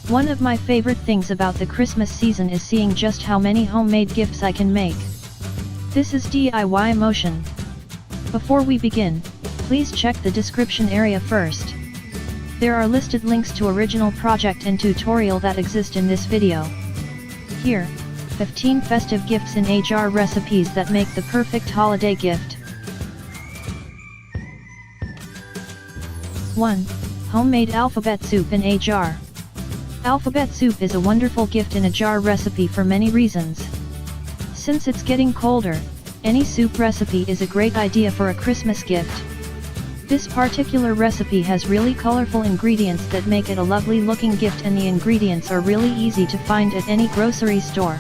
One of my favorite things about the Christmas season is seeing just how many homemade gifts I can make. This is DIYMotion. Before we begin, please check the description area first. There are listed links to original project and tutorial that exist in this video. Here, 15 festive gifts in a jar recipes that make the perfect holiday gift. 1. Homemade alphabet soup in a jar. Alphabet soup is a wonderful gift in a jar recipe for many reasons. Since it's getting colder, any soup recipe is a great idea for a Christmas gift. This particular recipe has really colorful ingredients that make it a lovely looking gift, and the ingredients are really easy to find at any grocery store.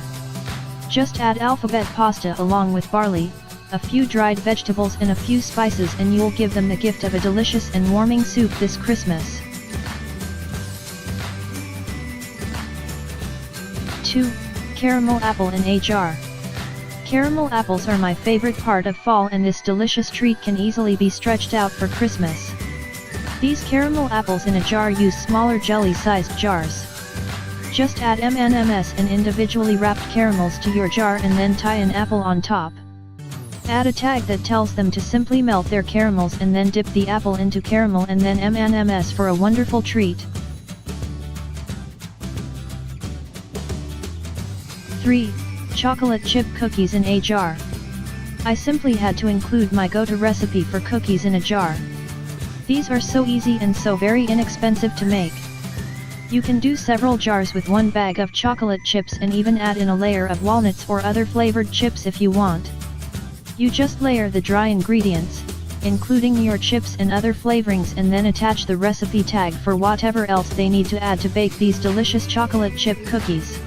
Just add alphabet pasta along with barley, a few dried vegetables and a few spices, and you'll give them the gift of a delicious and warming soup this Christmas. 2. Caramel apple in a jar. Caramel apples are my favorite part of fall, and this delicious treat can easily be stretched out for Christmas. These caramel apples in a jar use smaller jelly-sized jars. Just add M&Ms and individually wrapped caramels to your jar and then tie an apple on top. Add a tag that tells them to simply melt their caramels and then dip the apple into caramel and then M&Ms for a wonderful treat. 3. Chocolate chip cookies in a jar. I simply had to include my go-to recipe for cookies in a jar. These are so easy and so very inexpensive to make. You can do several jars with one bag of chocolate chips and even add in a layer of walnuts or other flavored chips if you want. You just layer the dry ingredients, including your chips and other flavorings, and then attach the recipe tag for whatever else they need to add to bake these delicious chocolate chip cookies.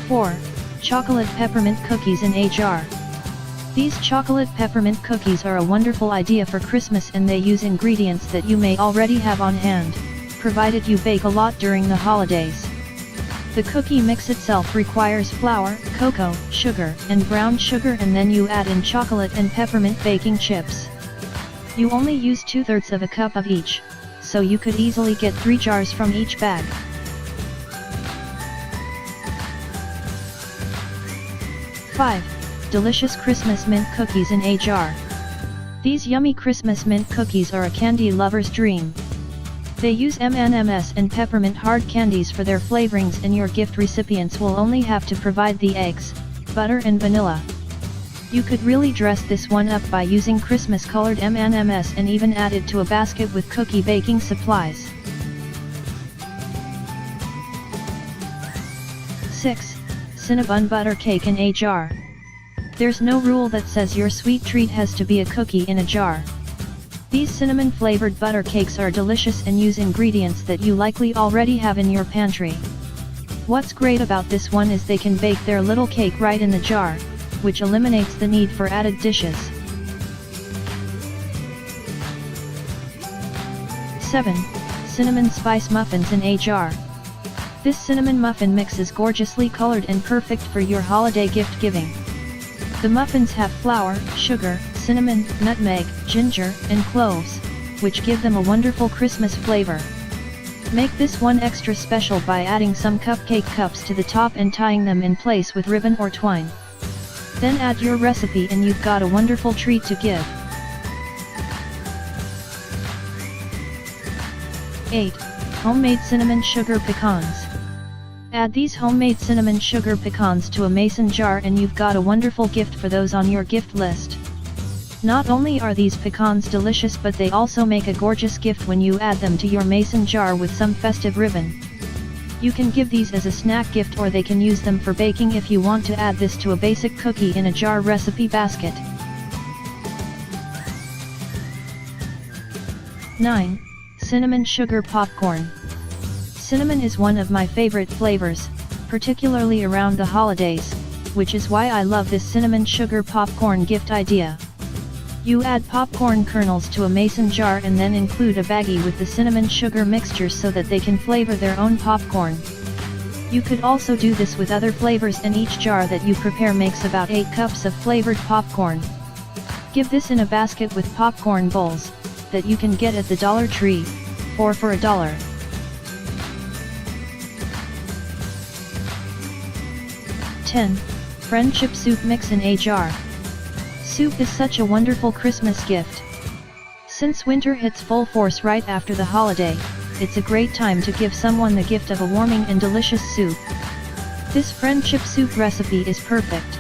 4. Chocolate peppermint cookies in a jar. These chocolate peppermint cookies are a wonderful idea for Christmas, and they use ingredients that you may already have on hand, provided you bake a lot during the holidays. The cookie mix itself requires flour, cocoa, sugar, and brown sugar, and then you add in chocolate and peppermint baking chips. You only use 2/3 of a cup of each, so you could easily get 3 jars from each bag. 5. Delicious Christmas mint cookies in a jar. These yummy Christmas mint cookies are a candy lover's dream. They use M&Ms and peppermint hard candies for their flavorings, and your gift recipients will only have to provide the eggs, butter and vanilla. You could really dress this one up by using Christmas colored M&Ms and even add it to a basket with cookie baking supplies. 6. Cinnabon butter cake in a jar. There's no rule that says your sweet treat has to be a cookie in a jar. These cinnamon flavored butter cakes are delicious and use ingredients that you likely already have in your pantry. What's great about this one is they can bake their little cake right in the jar, which eliminates the need for added dishes. 7. Cinnamon spice muffins in a jar. This cinnamon muffin mix is gorgeously colored and perfect for your holiday gift giving. The muffins have flour, sugar, cinnamon, nutmeg, ginger, and cloves, which give them a wonderful Christmas flavor. Make this one extra special by adding some cupcake cups to the top and tying them in place with ribbon or twine. Then add your recipe and you've got a wonderful treat to give. 8. Homemade cinnamon sugar pecans. Add these homemade cinnamon sugar pecans to a mason jar and you've got a wonderful gift for those on your gift list. Not only are these pecans delicious, but they also make a gorgeous gift when you add them to your mason jar with some festive ribbon. You can give these as a snack gift, or they can use them for baking if you want to add this to a basic cookie in a jar recipe basket. 9. Cinnamon sugar popcorn. Cinnamon is one of my favorite flavors, particularly around the holidays, which is why I love this cinnamon sugar popcorn gift idea. You add popcorn kernels to a mason jar and then include a baggie with the cinnamon sugar mixture so that they can flavor their own popcorn. You could also do this with other flavors, and each jar that you prepare makes about 8 cups of flavored popcorn. Give this in a basket with popcorn bowls, that you can get at the Dollar Tree, 4 for $1. (10) Friendship Soup Mix in a Jar. Soup is such a wonderful Christmas gift. Since winter hits full force right after the holiday, it's a great time to give someone the gift of a warming and delicious soup. This friendship soup recipe is perfect.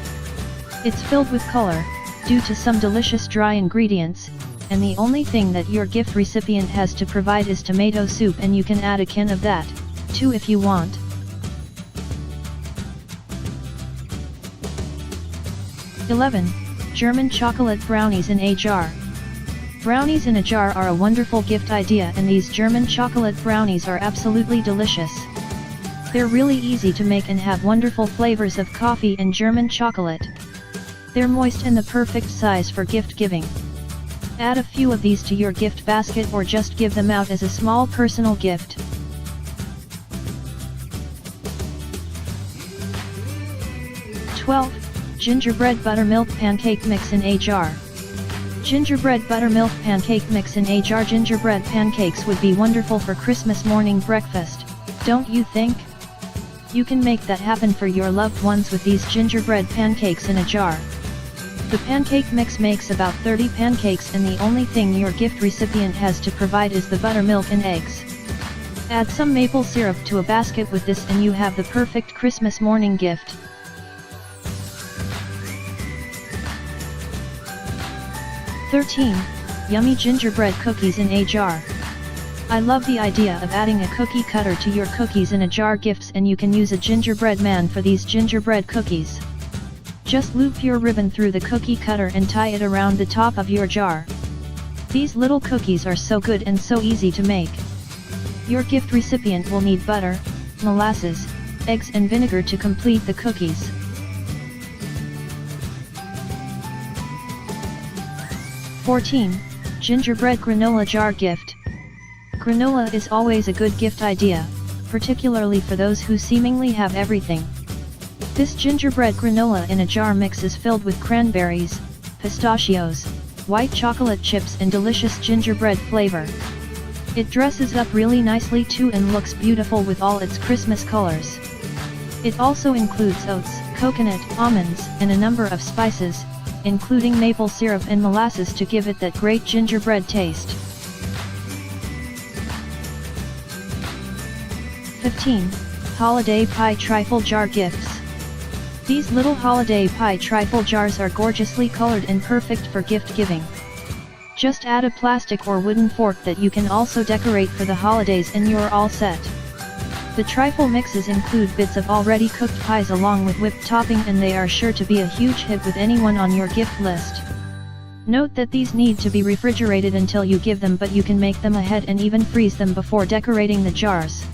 It's filled with color, due to some delicious dry ingredients, and the only thing that your gift recipient has to provide is tomato soup, and you can add a can of that, too, if you want. (11) German Chocolate Brownies in a Jar. Brownies in a jar are a wonderful gift idea, and these German chocolate brownies are absolutely delicious. They're really easy to make and have wonderful flavors of coffee and German chocolate. They're moist and the perfect size for gift giving. Add a few of these to your gift basket or just give them out as a small personal gift. (12) Gingerbread Buttermilk Pancake Mix in a Jar. Gingerbread buttermilk pancake mix in a jar. Gingerbread pancakes would be wonderful for Christmas morning breakfast, don't you think? You can make that happen for your loved ones with these gingerbread pancakes in a jar. The pancake mix makes about 30 pancakes, and the only thing your gift recipient has to provide is the buttermilk and eggs. Add some maple syrup to a basket with this and you have the perfect Christmas morning gift. (13) Yummy Gingerbread Cookies in a Jar. I love the idea of adding a cookie cutter to your cookies in a jar gifts, and you can use a gingerbread man for these gingerbread cookies. Just loop your ribbon through the cookie cutter and tie it around the top of your jar. These little cookies are so good and so easy to make. Your gift recipient will need butter, molasses, eggs and vinegar to complete the cookies. (14) Gingerbread Granola Jar Gift. Granola is always a good gift idea, particularly for those who seemingly have everything. This gingerbread granola in a jar mix is filled with cranberries, pistachios, white chocolate chips and delicious gingerbread flavor. It dresses up really nicely too and looks beautiful with all its Christmas colors. It also includes oats, coconut, almonds, and a number of spices, including maple syrup and molasses to give it that great gingerbread taste. 15) Holiday Pie Trifle Jar Gifts. These little holiday pie trifle jars are gorgeously colored and perfect for gift giving. Just add a plastic or wooden fork that you can also decorate for the holidays and you're all set. The trifle mixes include bits of already cooked pies along with whipped topping, and they are sure to be a huge hit with anyone on your gift list. Note that these need to be refrigerated until you give them, but you can make them ahead and even freeze them before decorating the jars.